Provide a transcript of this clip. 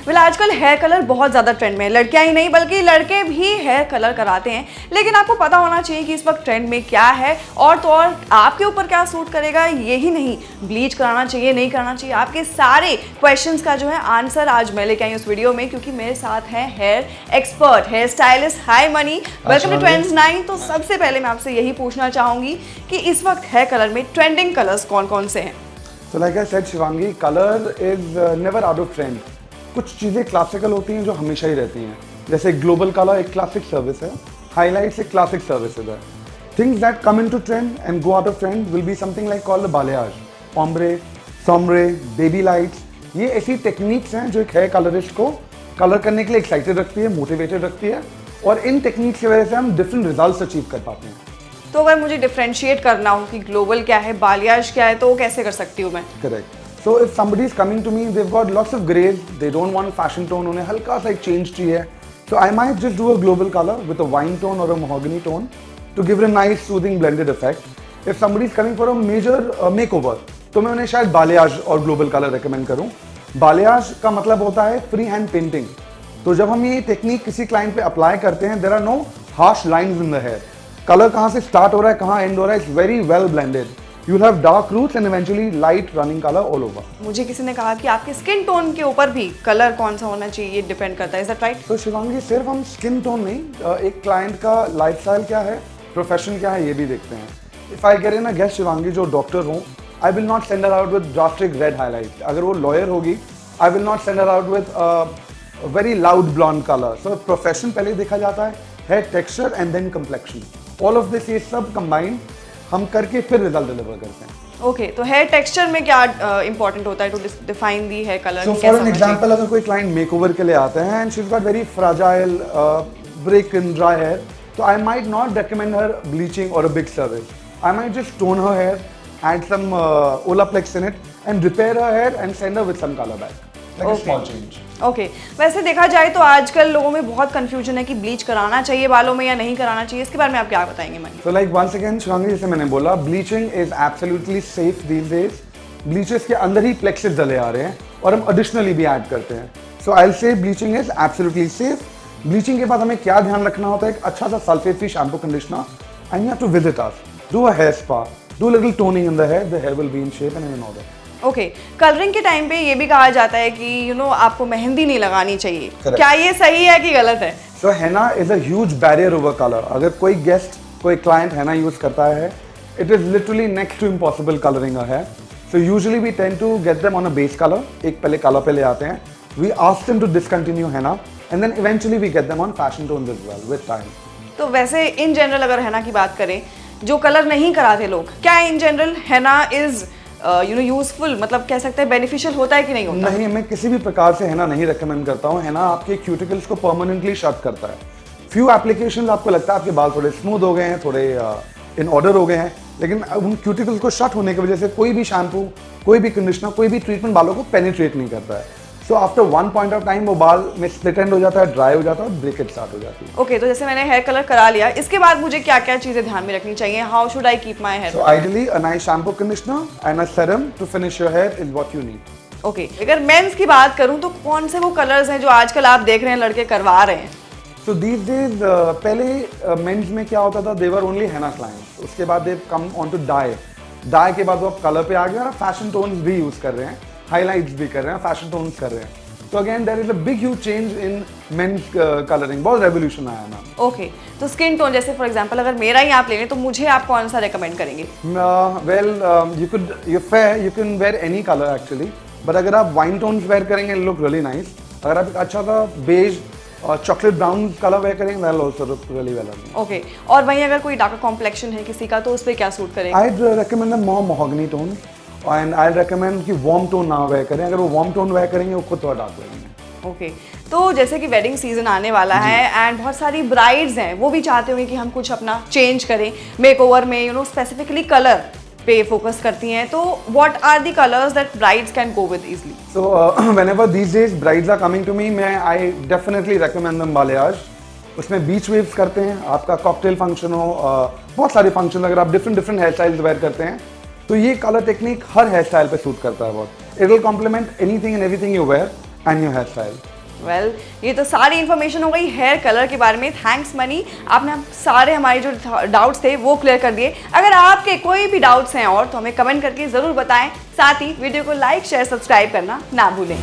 Well आजकल hair colour बहुत ज़्यादा ट्रेंड में है, लड़कियां ही नहीं बल्कि लड़के भी हेयर कलर कराते हैं, लेकिन आपको पता होना चाहिए कि इस वक्त ट्रेंड में क्या है और तो और आपके ऊपर क्या सूट करेगा। यही नहीं, ब्लीच कराना चाहिए नहीं कराना चाहिए, आपके सारे क्वेश्चंस का जो है आंसर आज मैं लेके आई उस वीडियो में, क्योंकि मेरे साथ हैं hair expert, hair stylist. Hi Mani, welcome to Trends 9। तो सबसे पहले मैं आपसे यही पूछना चाहूंगी कि इस वक्त हेयर कलर में ट्रेंडिंग कलर्स कौन कौन से हैं? So like I said, Shivangi, colour is never out of trend. कुछ चीज़ें क्लासिकल होती हैं जो हमेशा ही रहती हैं, जैसे ग्लोबल कलर एक क्लासिक सर्विस है, हाईलाइट्स एक क्लासिक सर्विसेज है। Things that come into trend and go out of trend will be something like called balayage, ombre, sombre, baby lights. ये ऐसी टेक्निक्स हैं जो एक हेयर कलरिस्ट को कलर करने के लिए एक्साइटेड रखती है, मोटिवेटेड रखती है, और इन टेक्निक्स की वजह से हम डिफरेंट रिजल्ट्स अचीव कर पाते हैं। तो अगर मुझे डिफरेंशिएट करना हो कि ग्लोबल क्या है, बालियाज क्या है, तो वो कैसे कर सकती हूँ मैं? Correct. So if somebody is coming to me, they've got lots of grays, they don't want fashion tone, उन्हें हल्का सा एक चेंज चाहिए, so I might just do a global color with a wine tone or a mahogany tone to give it a nice soothing blended effect. If somebody is coming for a major makeover, तो मैं उन्हें शायद बालियाज और global colour recommend करूँ। बालियाज का मतलब होता है फ्री हैंड पेंटिंग। तो जब हम ये टेक्निक किसी क्लाइंट पे अप्लाई करते हैं, there are no harsh lines in the hair. Colour कहाँ से स्टार्ट हो रहा है, कहाँ एंड हो रहा है, it's very well blended. You'll have dark roots and eventually light running color all over. मुझे किसी ने कहा कि आपके स्किन टोन के ऊपर भी कलर कौन सा होना चाहिए, ये डिपेंड करता है। Is that right? तो शिवांगी, सिर्फ हम स्किन टोन नहीं, एक क्लाइंट का लाइफस्टाइल क्या है, प्रोफेशन क्या है, ये भी देखते हैं। If I get in a guest Shivangi जो डॉक्टर हो, I will not send her out with drastic red highlight. अगर वो लॉयर होगी, I will not send her out with very loud blonde colour. So profession पहले देखा जाता है, hair texture and then complexion. All of this, ये सब combined हम करके फिर रिजल्ट डिलीवर करते हैं। ओके, तो हेयर टेक्सचर में क्या इंपॉर्टेंट होता है to define the hair colour? So for an example, अगर कोई क्लाइंट मेकओवर के लिए आता है and she is got very fragile break in dry hair, तो I might not recommend her bleaching और a big service. I might just tone her hair, add some Olaplex in it and repair her hair and send her with some colour back, like a small change. Okay, वैसे देखा जाए तो आजकल लोगों में बहुत confusion है कि ब्लीच कराना चाहिए बालों में या नहीं कराना चाहिए। इसके बारे में आप क्या बताएंगे money? So like once again, Shivangi, जैसे मैंने बोला, bleaching is absolutely safe these days। Bleaches के अंदर ही प्लेक्सेस डले आ रहे हैं और हम एडिशनली भी ऐड करते हैं। So I will say bleaching is absolutely safe. Bleaching के बाद हमें क्या ध्यान रखना होता है, एक अच्छा सा sulphate free shampoo conditioner, and you have to visit us, do a hair spa, do little toning in the hair will be in shape and in order. Okay, colouring के टाइम पे ये भी कहा जाता है कि आपको मेहंदी नहीं लगानी चाहिए। Correct. क्या ये सही है कि गलत है? So henna is a huge barrier over colour. अगर कोई गेस्ट, कोई क्लाइंट henna यूज करता है, it is literally next to impossible colouring a hair. So usually we tend to get them on a base colour, एक पहले colour पे ले आते हैं, we ask them to discontinue henna and then eventually we get them on fashion tones as well with time. तो वैसे in general अगर henna की बात करें, जो कलर नहीं कराते लोग, क्या in general henna is useful, मतलब कह सकते हैं बेनिफिशियल होता है कि नहीं होता? नहीं, मैं किसी भी प्रकार से henna नहीं रेकमेंड करता हूँ। henna आपके क्यूटिकल्स को परमानेंटली शट करता है। फ्यू एप्लीकेशंस आपको लगता है आपके बाल थोड़े स्मूथ हो गए हैं, थोड़े इन ऑर्डर हो गए हैं, लेकिन उन क्यूटिकल्स को शट होने की वजह से कोई भी शैम्पू, कोई भी कंडीशनर, कोई भी ट्रीटमेंट बालों को पेनिट्रेट नहीं करता है। So after one point of time वो बाल में स्प्लिट एंड हो जाता है, ड्राई हो जाता है और ब्रेकेज स्टार्ट हो जाती है। ओके, तो जैसे मैंने हेयर कलर करा लिया, इसके बाद मुझे क्या क्या चीजें ध्यान में रखनी चाहिए? How should I keep my hair? So ideally a nice shampoo, conditioner and a serum to finish your hair is what you need. Okay, अगर मेंस की बात करूं तो कौन से वो कलर्स हैं जो आजकल आप देख रहे हैं लड़के करवा रहे हैं? So these days पहले मेंस में क्या होता था, they were only henna clients। उसके बाद they've come on to dye। dye के बाद वो अब कलर पे आ गए और फैशन टोन्स भी यूज कर रहे हैं, हाईलाइट्स भी कर रहे हैं, फैशन टोन्स कर रहे हैं। तो again there is a big huge change in mens colouring, बहुत रेवोल्यूशन आया ना। ओके, तो स्किन टोन जैसे फॉर एग्जांपल अगर मेरा ही आप ले लें तो मुझे आप कौन सा रेकमेंड करेंगे? Well you can wear any colour actually, but अगर आप वाइन टोन्स वेयर करेंगे लुक रियली नाइस। अगर आप एक अच्छा सा बेज और चॉकलेट ब्राउन कलर वेयर करेंगे that will also look really well. Okay, और वहीं अगर कोई डार्क कॉम्प्लेक्शन है किसी का तो उस पे क्या सूट करेगा? I recommend a more mahogany tone and I recommend कि वार्म टोन ना वेयर करें। अगर वो वार्म टोन वेयर करेंगे वो खुद थोड़ा डार्क लगेंगे। ओके, तो जैसे कि वेडिंग सीजन आने वाला है एंड बहुत सारी ब्राइड्स हैं, वो भी चाहते होंगे कि हम कुछ अपना चेंज करें मेकओवर में, स्पेसिफिकली कलर पे फोकस करती हैं, तो what are the colours that brides can go with easily? So whenever these days brides are coming to me, मैं I definitely recommend them balayage. उसमें बीच वेव्स करते हैं, आपका कॉकटेल फंक्शन हो, बहुत सारे फंक्शन, अगर आप डिफरेंट हेयर स्टाइल्स वेयर करते हैं तो ये कलर टेक्निक हर हेयर स्टाइल पे सूट करता है बहुत। It will complement anything and everything you wear and your hair style. Well ये तो सारी इन्फॉर्मेशन हो गई हेयर कलर के बारे में। थैंक्स मनी, आपने सारे हमारे जो डाउट्स थे वो क्लियर कर दिए। अगर आपके कोई भी डाउट्स हैं और तो हमें कमेंट करके ज़रूर बताएं। साथ ही वीडियो को लाइक शेयर सब्सक्राइब करना ना भूलें।